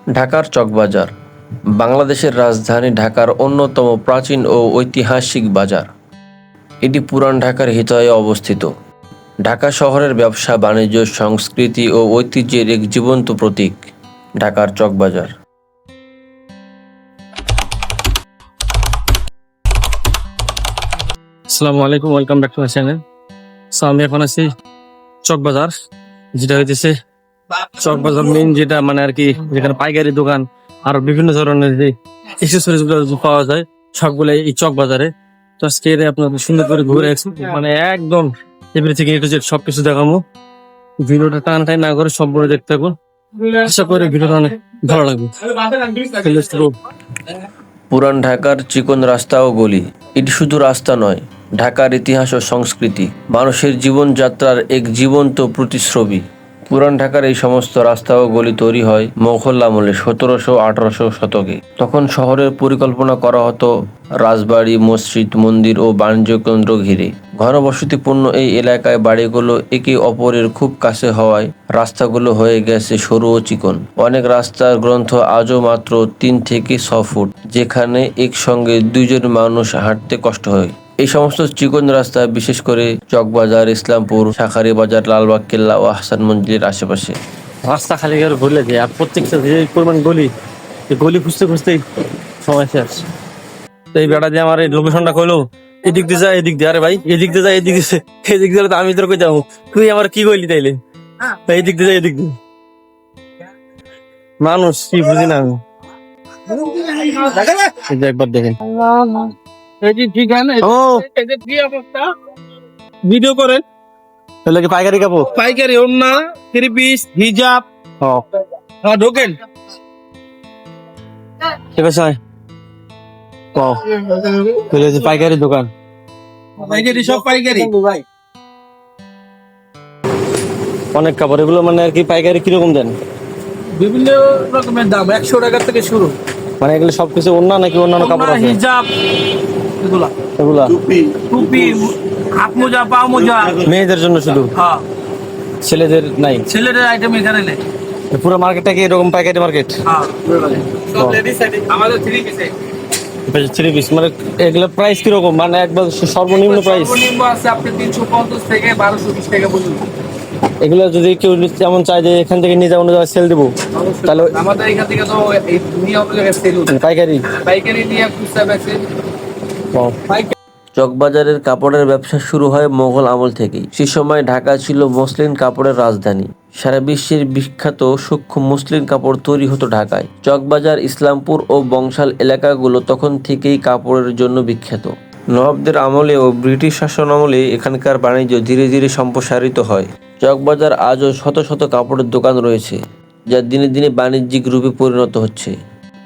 ঢাকার চকবাজার বাংলাদেশের রাজধানী ঢাকার অন্যতম প্রাচীন ও ঐতিহাসিক বাজার। এটি পুরান ঢাকার হৃদয়ে অবস্থিত। ঢাকা শহরের ব্যবসা, বাণিজ্য, সংস্কৃতি ও ঐতিহ্যের এক জীবন্ত প্রতীক ঢাকার চকবাজার। আসসালামু আলাইকুম, welcome back to my channel. So আমি এখন আছি চকবাজার, যেটা হইতেছে চকবাজার মেইন, যেটা মানে আর কি যেখানে পাইকারি দোকান আর বিভিন্ন ধরনের যে এক্সেসরিজ গুলো পাওয়া যায় সবগুলো এই চকবাজারে। তো আজকে আপনাদের সুন্দর করে ঘুরে মানে একদম এভরি থেকে একটু সবকিছু দেখাবো। ভিডিওটা টানাটাই না করে সম্পূর্ণ দেখতে থাকুন, আশা করি ভিডিওটা অনেক ভালো লাগবে। Let's go. পুরান ঢাকার চিকন রাস্তা ও গলি, এটি শুধু রাস্তা নয়, ঢাকার ইতিহাস ও সংস্কৃতি, মানুষের জীবনযাত্রার এক জীবন্ত প্রতিচ্ছবি। পুরান ঢাকার এই সমস্ত রাস্তা ও গলি তৈরি হয় মোগল আমলে 1700-1800 শতকে। তখন শহরের পরিকল্পনা করা হতো রাজবাড়ি, মসজিদ, মন্দির ও বাণিজ্য কেন্দ্র ঘিরে। ঘনবসতিপূর্ণ এই এলাকায় বাড়িগুলো একে অপরের খুব কাছে হওয়ায় রাস্তাগুলো হয়ে গেছে সরু ও চিকন। অনেক রাস্তার গ্রন্থ আজও মাত্র 3 থেকে 6 ফুট, যেখানে একসঙ্গে দুইজন মানুষ হাঁটতে কষ্ট হয়। এই সমস্ত চিকন রাস্তা বিশেষ করে চকবাজার, ইসলামপুর, শাঁখারী বাজার, লালবাগ কেল্লা ও আহসান মঞ্জিলের আশেপাশে। রাস্তা খালি করে ভুলে যায়, আর প্রত্যেকটা যে পরিমাণ গলি, এই গলি খুঁজতে খুঁজতেই সময় শেষ। তো এই বেড়া দিয়ে আমার এই লোকেশনটা কইলো এদিক দিয়ে যায়, এদিক দিয়ে, আরে ভাই এদিক দিয়ে যায়, এদিক দিয়ে, এদিক দিয়ে তো আমি তোর কই যাবো, তুই আমার কি কইলি তাইলে? এইদিক দিয়ে যায়, এদিক দিয়ে মানুষ কি বুঝি না আমি। এই যে একবার দেখেন ও ভিডিও করেন, তাহলে কি পাইকারি কাপড়? পাইকারি ওন্না, থ্রি পিস, হিজাব, হ্যাঁ ঢোকেন। ঠিক আছে পাইকারি দোকান, পাইকারি সব পাইকারি। অনেক কাপড়। এগুলো মানে আর কি পাইকারি কিরকম দেন? বিভিন্ন রকমের দাম, 100 টাকা থেকে শুরু। মানে এগুলো সবকিছু অন্য নাকি অন্যান্য কাপড় ওন্না, আছে? হিজাব, এগুলা এগুলা টুপি, হাত মোজা, পা মোজা। মেয়েদের জন্য শুধু, হ্যাঁ, ছেলেদের নাই? ছেলেদের আইটেম এখানে নেই। পুরো মার্কেটটা কি এরকম পাইকারি মার্কেট? হ্যাঁ, সব লেডিস আইটেম। আমাদের থ্রি পিসে 3 পিস। মানে এগুলো প্রাইস কিরকম? মানে একবার সর্বনিম্ন প্রাইস? সর্বনিম্ন আছে আপনি 350 থেকে 1220 টাকা পর্যন্ত। এগুলো যদি কেউ যেমন চায় যে এখান থেকে নিয়ে যাবো, অন্য জায়গায় সেল দেবো, তাহলে আমাদের এখান থেকে তো এই নিয়ে আপনাদের সেল হচ্ছে। পাইকারি? পাইকারি নিয়ে খুচরা বেচে। পাইকারি চকবাজারের কাপড়ের ব্যবসা শুরু হয় মোগল আমল থেকেই। সে সময় ঢাকা ছিল মসলিন কাপড়ের রাজধানী। সারা বিশ্বের বিখ্যাত সূক্ষ্ম মসলিন কাপড় তৈরি হতো ঢাকায়। চকবাজার, ইসলামপুর ও বংশাল এলাকাগুলো তখন থেকেই কাপড়ের জন্য বিখ্যাত। নবাবদের আমলে ও ব্রিটিশ শাসন আমলে এখানকার বাণিজ্য ধীরে ধীরে সম্প্রসারিত হয়। চকবাজার আজও শত শত কাপড়ের দোকান রয়েছে, যা দিনে দিনে বাণিজ্যিক রূপে পরিণত হচ্ছে।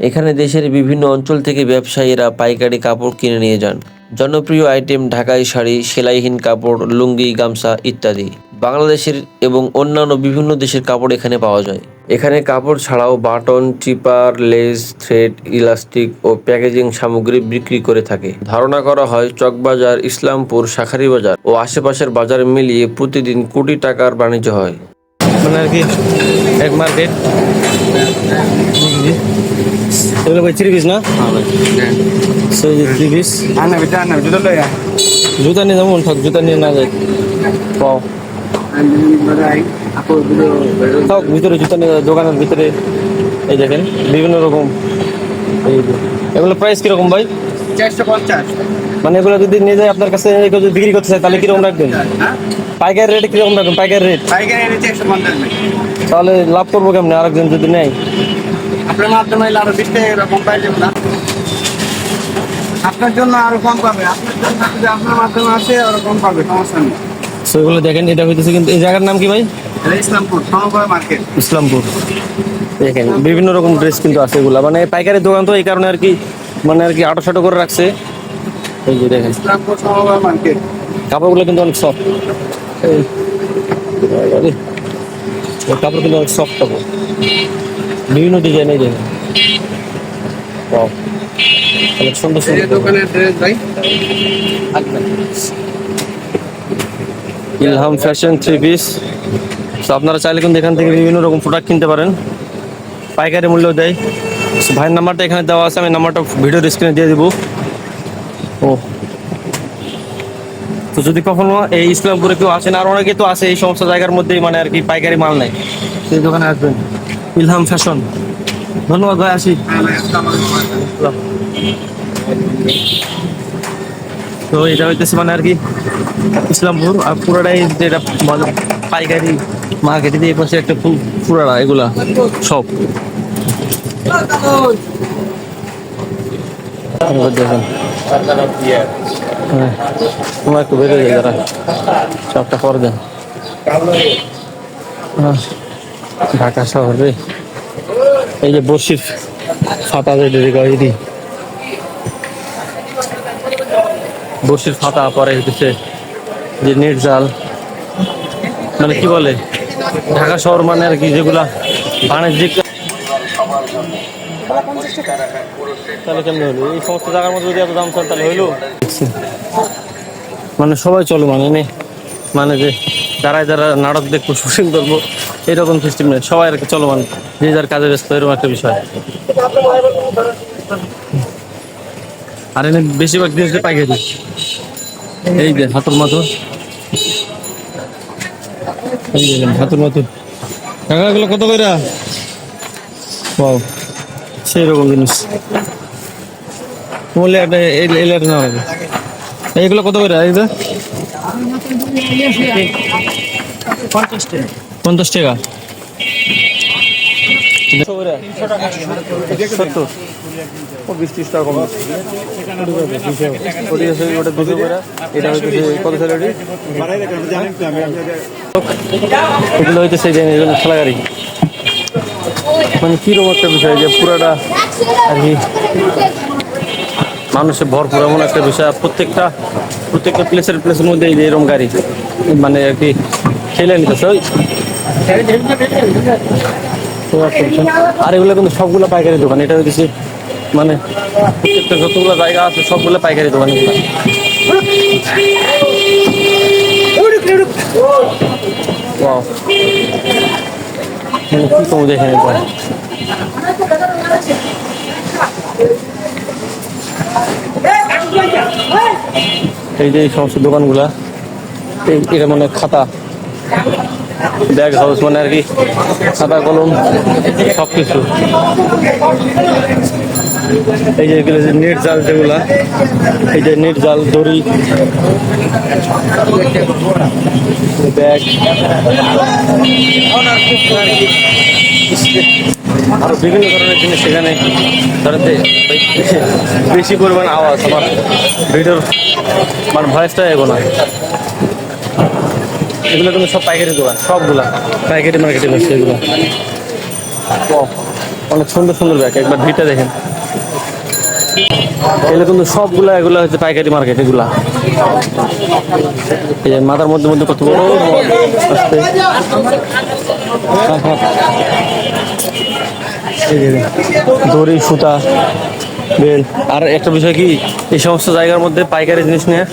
এখানে দেশের বিভিন্ন অঞ্চল থেকে ব্যবসায়ীরা পাইকারি কাপড় কিনে নিয়ে যান। জনপ্রিয় আইটেম ঢাকাই শাড়ি, সেলাইহীন কাপড়, লুঙ্গি, গামছা ইত্যাদি। বাংলাদেশের এবং অন্যান্য বিভিন্ন দেশের কাপড় এখানে পাওয়া যায়। এখানে কাপড় ছাড়াও বাটন, চিপার, লেস, থ্রেড, ইলাস্টিক ও প্যাকেজিং সামগ্রী বিক্রি করে থাকে। ধারণা করা হয় চকবাজার, ইসলামপুর, শাঁখারী বাজার ও আশেপাশের বাজার মিলিয়ে প্রতিদিন কোটি টাকার বাণিজ্য হয়। মানে আর কি এক মার্কেট। এগুলো ভাই 3 পিস না? সেই 3 পিস জুতা নিয়ে যেমন থাক, জুতা নিয়ে না যায় পাও থাক ভিতরে, জুতা নিয়ে দোকানের ভিতরে। এই দেখেন বিভিন্ন রকম। এই যে এগুলো প্রাইস কিরকম ভাই? 450। মানে এগুলো যদি নিয়ে যায় আপনার কাছে, কেউ যদি বিক্রি করতে চায় তাহলে কিরকম রাখবেন? পাইকারি রেট কিরকম রাখবেন? পাইকারি রেট পাইকারি এনেছে 150। তাহলে লাভ করবো কেমনি আরেকজন যদি নেয়? আপনার মাধ্যমে আরো 20 টাকা এরকম পাই যাবেন না, আপনার জন্য আরো কম পাবে। আপনার জন্য যদি আপনার মাধ্যমে আসে আরো কম পাবে, সমস্যা নেই। সেগুলো দেখেন, এটা হইতেছে কিন্তু এই জায়গার নাম কি ভাই? এটা ইসলামপুর সমবায় মার্কেট। ইসলামপুর। দেখেন বিভিন্ন রকম ড্রেস কিন্তু আছে এগুলা, মানে পাইকারি দোকান তো এই কারণে আর কি, মানে আর কি আটো করে রাখছে। এই যে দেখেন ইসলামপুর সমবায় মার্কেট। কাপড়গুলো কিন্তু অনেক সফট। এই কাপড় কিন্তু অনেক সফট কাপড়, বিভিন্ন ডিজাইন। এই দেখেন অনেক সুন্দর এই সুন্দর দোকানের ড্রেস ভাই ইলহাম ফ্যাশন 3 পিস। তো আপনারা চাইলে কিন্তু এখান থেকে বিভিন্ন রকম প্রোডাক্ট কিনতে পারেন। পাইকারি মূল্য দেয়। ভাইয়ের নাম্বারটা এখানে দেওয়া আছে, আমি নাম্বারটা ভিডিওর স্ক্রিনে দিয়ে দিব। ও তো যদি কখনো এই ইসলামপুরে কেউ আসেন, আর অনেকে তো আছে এই সমস্ত জায়গার মধ্যেই মানে আর কি পাইকারি মাল নেয়, সেই দোকানে আসবেন, ইলহাম ফ্যাশন। ধন্যবাদ ভাই, আসি। তো এটা হইতেছে মানে আর কি ইসলামপুর, আর পুরোটাই যেটা পাইকারি মার্কেট, এই পাশে একটা পুরাটা এগুলা সব দেখেন। হ্যাঁ, তোমার একটু বেড়ে যায় যারা সবটা করে দেন। ঢাকা শহরে এই যে বসির ফাতা যেটি বসির ফাতা, পরে হচ্ছে যে নেট জাল, মানে কি বলে ঢাকা শহর মানে আর কি যেগুলা বাণিজ্যিক। তাহলে কেমন হলো এই সমস্ত জায়গার মধ্যে যদি এত দাম চল তাহলে হইলো, মানে সবাই চলো মানে যে যারা নাটক দেখবো, শুটিং করবো, এরকম সিস্টেম নেই, সবাই আর কি চলো মানে যে যার কাজে ব্যস্ত, এরকম একটা বিষয়। আর এনে বেশিরভাগ জিনিস পাইকারি। এই যে হাতুর মাতুর, এই যে হাতুর মাতুর টাকাগুলো কত কইরা? বাও, সেই রকম জিনিস বললে একটা এলাকা না হবে। এইগুলো কত করে? এই যে 50 টাকা। 70 ও 20-30 টাকা কম। এটা হচ্ছে কত ছিল? এগুলো হইতেছে খেলা গাড়ি, মানে কিরকম একটা বিষয় যে পুরাটা আর কি মানুষের ভরপুর এমন একটা বিষয়। প্রত্যেকটা প্লেসের মধ্যে এই যে এরকম গাড়ি মানে আর কি খেলে নিতেছে। আর এগুলো কিন্তু সবগুলো পাইকারি দোকান। এটা হচ্ছে মানে প্রত্যেকটা যতগুলো জায়গা আছে সবগুলো পাইকারি দোকান। কি কম দেখেন একবার। এই যে এই সমস্ত দোকানগুলা, এটা মানে খাতা, ব্যাগ হাউস মানে আর কি খাতা কলম সবকিছু। এই যে এগুলো যে নেট জাল, যেগুলা এই যে নেট জাল, দড়ি, ব্যাগ, আরো বিভিন্ন ধরনের জিনিস সেখানে। ধরতে বেশি পরিমাণ আওয়াজ আমার ভিডিওর মানে ভয়েসটা এগো না। এগুলো কিন্তু সব পাইকারি দোকান, সবগুলা পাইকারি মার্কেটে বসছে এগুলো। অনেক সুন্দর সুন্দর ব্যাগ, একবার ভিড়টা দেখেন। এগুলো কিন্তু সবগুলা এগুলো হচ্ছে পাইকারি মার্কেট। এগুলা এই যে মাথার মধ্যে মধ্যে কত বড় আসছে। দড়ি, সুতা, বেল। আর একটা বিষয় কি, এই সমস্ত জায়গার মধ্যে পাইকারি জিনিস নিয়ে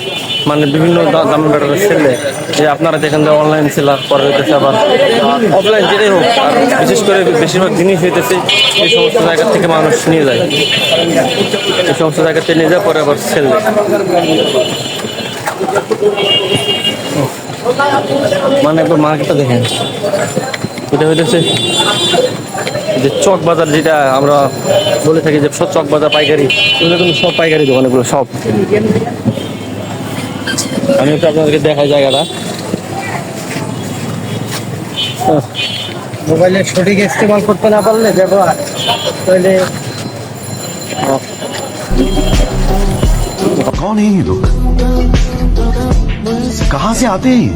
মানে বিভিন্ন দামের ব্যাটারে সেল দেয়। যে আপনারা দেখেন যে অনলাইন সেলার পরে হইতেছে, আবার অফলাইন, যেটাই হোক। আর বিশেষ করে বেশিরভাগ জিনিস হইতেছে এই সমস্ত জায়গা থেকে মানুষ নিয়ে যায়, এই সমস্ত জায়গা থেকে নিয়ে যায়, পরে আবার সেল দেয়। মানে একবার মার্কেটটা দেখেন। এটা হইতেছে যে চক বাজার, যেটা আমরা বলে থাকি যে সব চক বাজার পাইকারি, এগুলো কিন্তু সব পাইকারি দোকান এগুলো সব। আমি একটু আপনাদেরকে দেখাই জায়গাটা। মোবাইলে সঠিক ইস্তেমাল করতে না পারলে ব্যবহার তাহলে। कौन है ये लोग? कहाँ से आते हैं?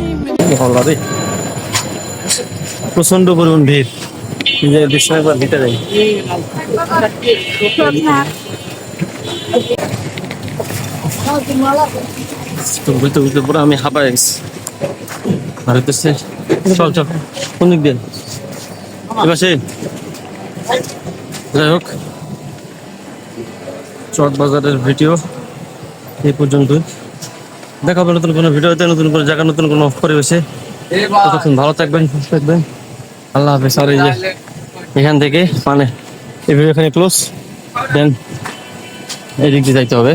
প্রচন্ড পরিমাণ ভিড়, দেখছেন একবার ভিতরে যাই। ভিতরে পুরো আমি হাঁপাই গেছি। আর হইতেছে চল চল কোন দিক দিয়ে এবার সে যাই হোক, চক বাজারের ভিডিও এই পর্যন্তই। দেখা হবে নতুন কোনো ভিডিওতে, নতুন কোনো জায়গা, নতুন কোনো পরিবেশে। ততক্ষণ ভালো থাকবেন, সুস্থ থাকবেন। আল্লাহ হাফেজ। আর এই যে এখান থেকে মানে এভাবে এখানে ক্লোজ, দেন এদিক দিয়ে যাইতে হবে।